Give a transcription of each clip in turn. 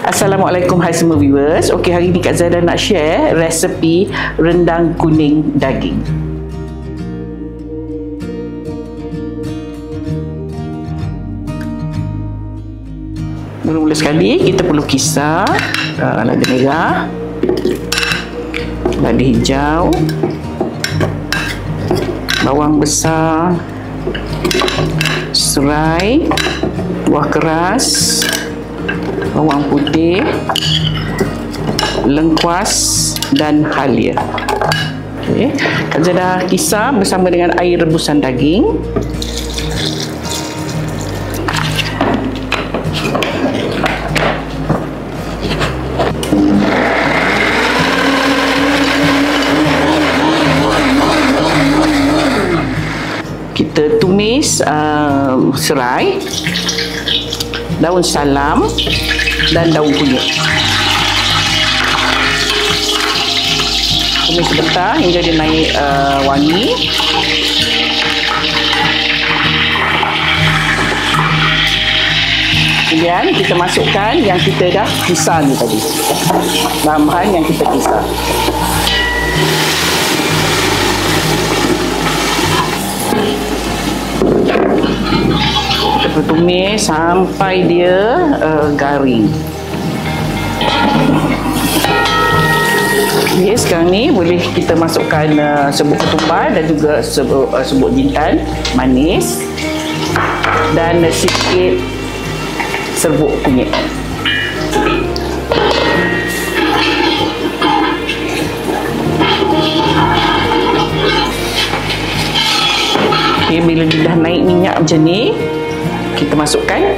Assalamualaikum hai semua viewers. Okey, hari ni Kak Zaida nak share resepi rendang kuning daging. Mula-mula sekali kita perlu kisar lada merah, lada hijau, bawang besar, serai, buah keras, bawang putih, lengkuas dan halia. Okey, Kak Zaida kisar bersama dengan air rebusan daging. Kita tumis serai, daun salam dan daun kunyit. Tumis sebentar hingga dia naik wangi. Kemudian kita masukkan yang kita dah kisar ni tadi, bahan-bahan yang kita kisar. Kita tumis sampai dia garing. Okay, sekarang ni boleh kita masukkan serbuk ketumbar dan juga serbuk jintan manis dan sikit serbuk kunyit. Okay, bila dia dah naik minyak macam ni, kita masukkan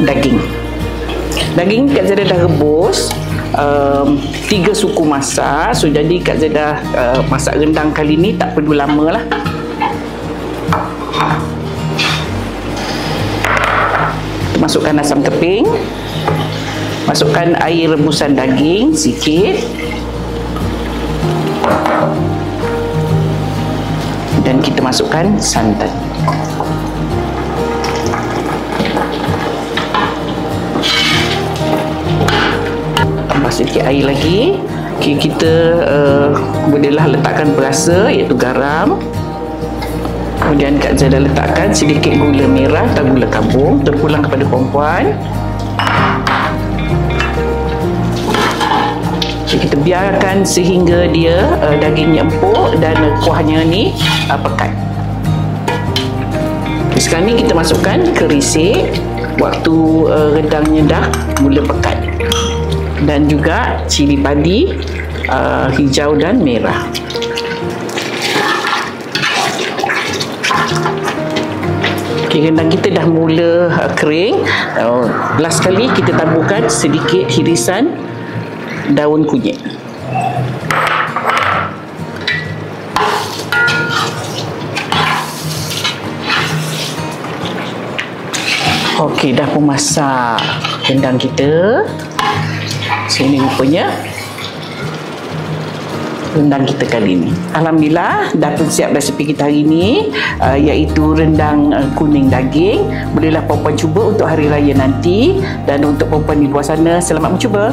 daging. Daging Kak Zaida dah rebus 3 suku masak. So jadi Kak Zaida masak rendang kali ni tak perlu lama lah. Masukkan asam keping, masukkan air rebusan daging sikit, dan kita masukkan santan. Tambah sedikit air lagi. Okay, kita bolehlah letakkan perasa iaitu garam. Kemudian Kak Zaida letakkan sedikit gula merah atau gula kabung, terpulang kepada perempuan. Okay, kita biarkan sehingga dia dagingnya empuk dan kuahnya ni pekat. Okay, sekarang ni kita masukkan kerisik waktu rendangnya dah mula pekat, dan juga cili padi hijau dan merah. Okay, rendang kita dah mula kering. Last kali kita taburkan sedikit hirisan daun kunyit. Okey, dah pun masak rendang kita. So, ini rupanya rendang kita kali ini. Alhamdulillah dah pun siap resepi kita hari ini, iaitu rendang kuning daging. Bolehlah perempuan cuba untuk hari raya nanti, dan untuk perempuan di luar sana, selamat mencuba.